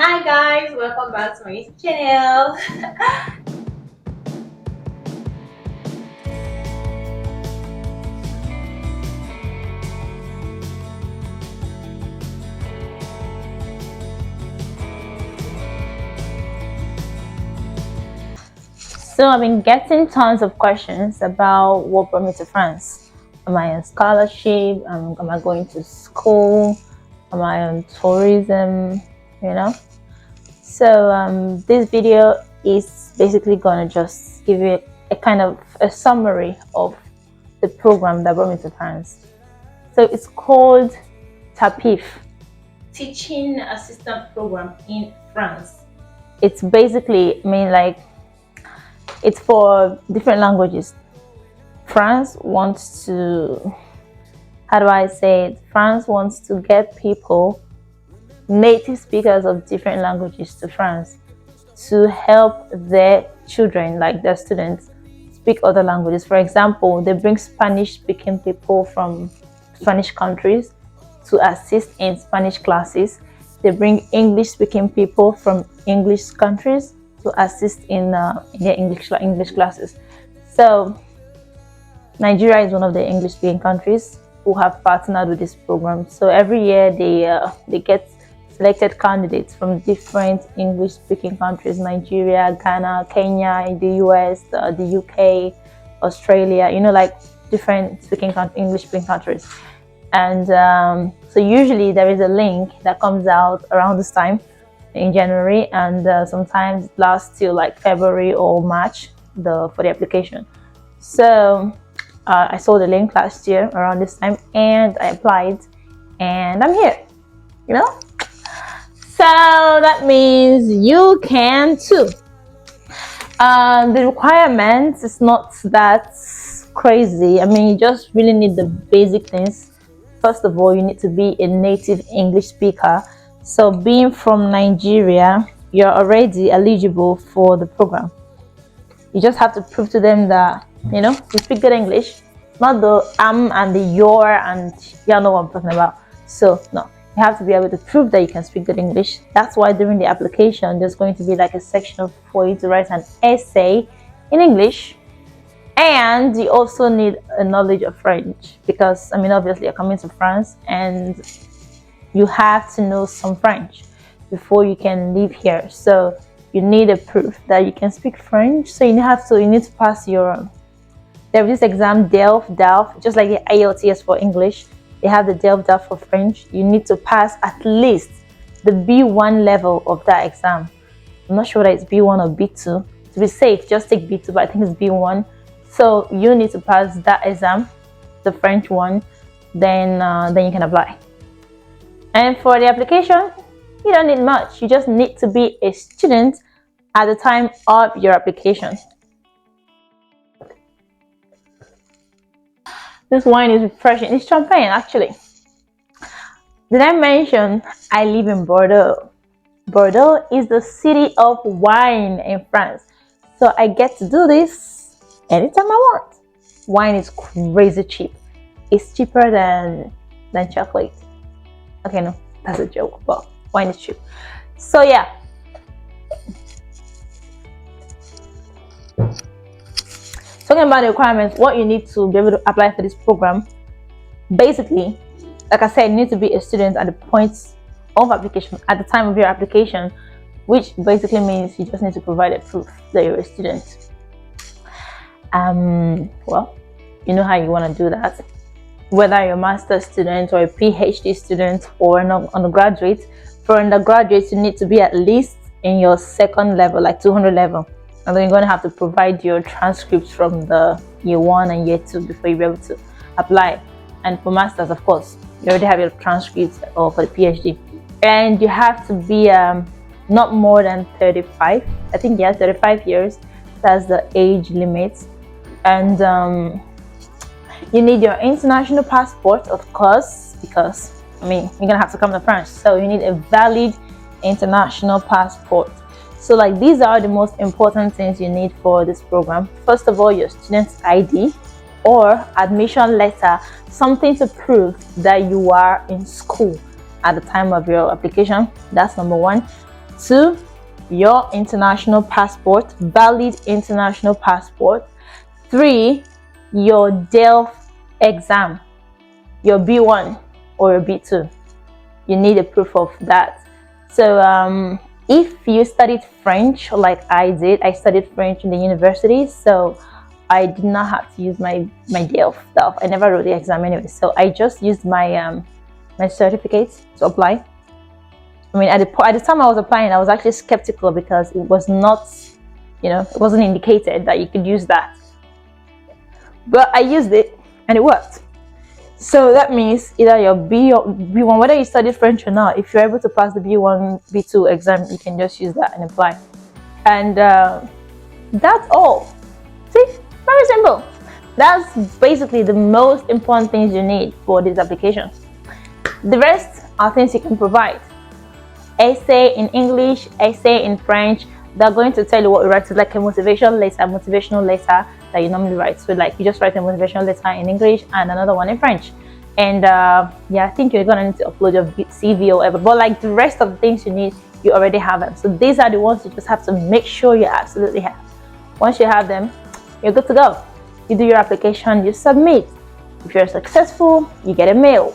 Hi guys, welcome back to my YouTube channel. So I've been getting tons of questions about what brought me to France. Am I on scholarship? Am I going to school? Am I on tourism? You know. So this video is basically gonna just give you a kind of a summary of the program that brought me to France. So it's called TAPIF, Teaching Assistant Program in France. It's basically, it's for different languages. France wants to, how do I say it? France wants to get people, native speakers of different languages to France to help their children, like their students, speak other languages. For example, they bring Spanish speaking people from Spanish countries to assist in Spanish classes. They bring English speaking people from English countries to assist in their English classes. So Nigeria is one of the English speaking countries who have partnered with this program. So every year they get selected candidates from different English speaking countries: Nigeria, Ghana, Kenya, the US, the UK, Australia, like different English speaking countries. And so usually there is a link that comes out around this time in January, and sometimes it lasts till like February or March for the application. So I saw the link last year around this time and I applied, and I'm here, so that means you can too. The requirements is not that crazy. You just really need the basic things. First of all, you need to be a native English speaker. So being from Nigeria, you're already eligible for the program. You just have to prove to them that, you speak good English. Not the am and the your, and you know what I'm talking about. So no, you have to be able to prove that you can speak good English. That's why during the application, there's going to be like a section for you to write an essay in English. And you also need a knowledge of French because, obviously you're coming to France and you have to know some French before you can live here. So you need a proof that you can speak French. So you need to pass there is this exam, DELF, just like the IELTS for English. They have the DELF for French. You need to pass at least the B1 level of that exam. I'm not sure that it's B1 or B2. To be safe, just take B2, but I think it's B1. So you need to pass that exam, the French one, then you can apply. And for the application, you don't need much. You just need to be a student at the time of your application. This wine is refreshing. It's champagne, actually. Did I mention I live in Bordeaux? Bordeaux is the city of wine in France. So I get to do this anytime I want. Wine is crazy cheap. It's cheaper than chocolate. Okay, no, that's a joke, but wine is cheap. So yeah. Talking about the requirements, what you need to be able to apply for this program, basically, like I said, you need to be a student at the point of application, at the time of your application, which basically means you just need to provide a proof that you're a student. Well, you know how you want to do that. Whether you're a master's student or a PhD student or an undergraduate, for undergraduates, you need to be at least in your second level, like 200 level. And then you're going to have to provide your transcripts from the year 1 and year 2 before you be able to apply. And for masters, of course, you already have your transcripts, or for the PhD. And you have to be not more than 35. I think, 35 years. That's the age limit. And you need your international passport, of course, because you're gonna have to come to France, so you need a valid international passport. So like, these are the most important things you need for this program. First of all, your student's ID or admission letter, something to prove that you are in school at the time of your application. That's number one. 2, your international passport, valid international passport. 3, your DELF exam, your B1 or your B2. You need a proof of that. So if you studied French like I did, I studied French in the university, so I did not have to use my DELF stuff. I never wrote the exam anyway, so I just used my my certificates to apply. I mean, at the time I was applying, I was actually skeptical because it was not, it wasn't indicated that you could use that. But I used it and it worked. So that means either your B1, whether you studied French or not, if you're able to pass the B1, B2 exam, you can just use that and apply. And that's all. See, very simple. That's basically the most important things you need for these applications. The rest are things you can provide. Essay in English, essay in French. They're going to tell you what you write, like a motivational letter that you normally write. So like you just write a motivational letter in English and another one in French. And yeah, I think you're gonna need to upload your CV or whatever. But like the rest of the things you need, you already have them. So these are the ones you just have to make sure you absolutely have. Once you have them, you're good to go. You do your application, you submit. If you're successful, you get a mail.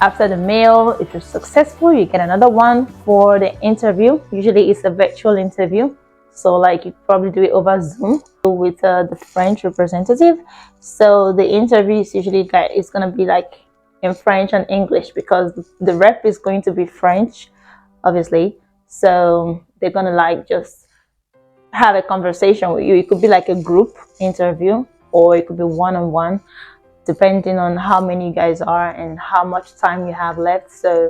After the mail, if you're successful, you get another one for the interview. Usually it's a virtual interview, so like you probably do it over Zoom with the French representative. So the interview is usually it's gonna be like in French and English because the rep is going to be French, obviously. So they're gonna like just have a conversation with you. It could be like a group interview or it could be one-on-one, depending on how many you guys are and how much time you have left. So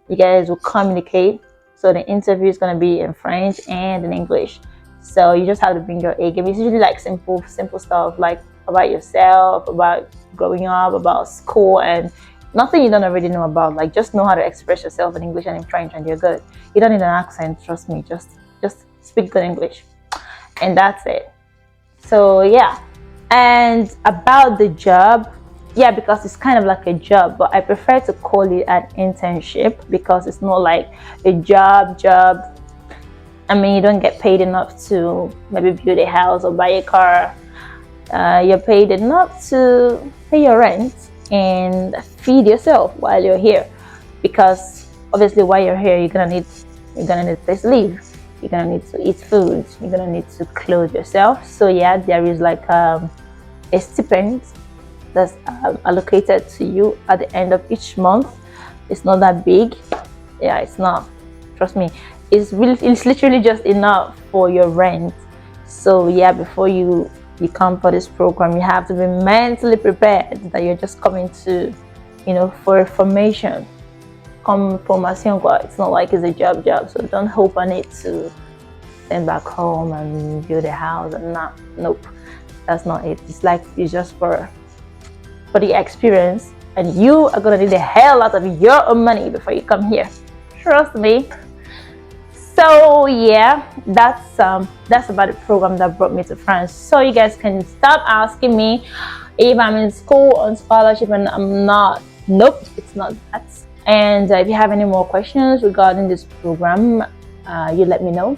you guys will communicate. So the interview is going to be in French and in English. So you just have to bring your A game. It's usually like simple stuff like about yourself, about growing up, about school, and nothing you don't already know about. Like just know how to express yourself in English and in French and you're good. You don't need an accent, trust me. Just speak good English. And that's it. So yeah. And about the job, yeah, because it's kind of like a job, but I prefer to call it an internship because it's not like a job. I mean, you don't get paid enough to maybe build a house or buy a car. You're paid enough to pay your rent and feed yourself while you're here, because obviously while you're here, you're gonna need a place to live. You're gonna need to eat food. You're gonna need to clothe yourself. So yeah, there is like a stipend that's allocated to you at the end of each month. It's not that big. Yeah, it's not. Trust me. It's literally just enough for your rent. So yeah, before you come for this program, you have to be mentally prepared that you're just coming to, for formation. It's not like it's a job. So don't hope on it to send back home and build a house and nope. That's not it. It's just for the experience, and you are gonna need the hell out of your own money before you come here. Trust me. So yeah, that's about the program that brought me to France. So you guys can stop asking me if I'm in school on scholarship and I'm not. Nope, it's not that. And if you have any more questions regarding this program, you let me know.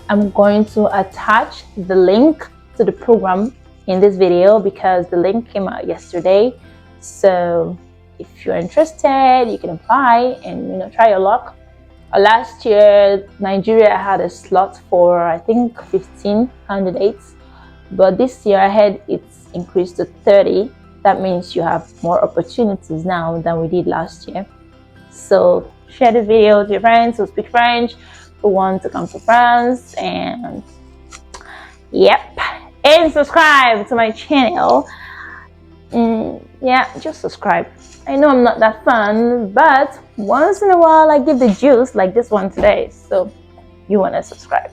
I'm going to attach the link to the program in this video because the link came out yesterday. So if you're interested, you can apply and try your luck. Last year, Nigeria had a slot for I think 15 candidates, but this year I heard it's increased to 30. That means you have more opportunities now than we did last year. So share the video with your friends who speak French, who want to come to France, and yep, and subscribe to my channel. Yeah, just subscribe. I know I'm not that fun, but once in a while I give the juice like this one today, so you want to subscribe.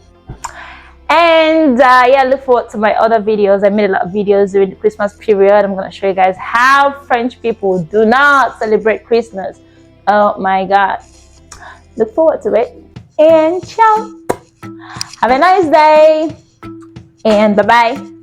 And yeah, look forward to my other videos. I made a lot of videos during the Christmas period. I'm going to show you guys how French people do not celebrate Christmas. Oh my god, look forward to it, and ciao, have a nice day, and bye bye.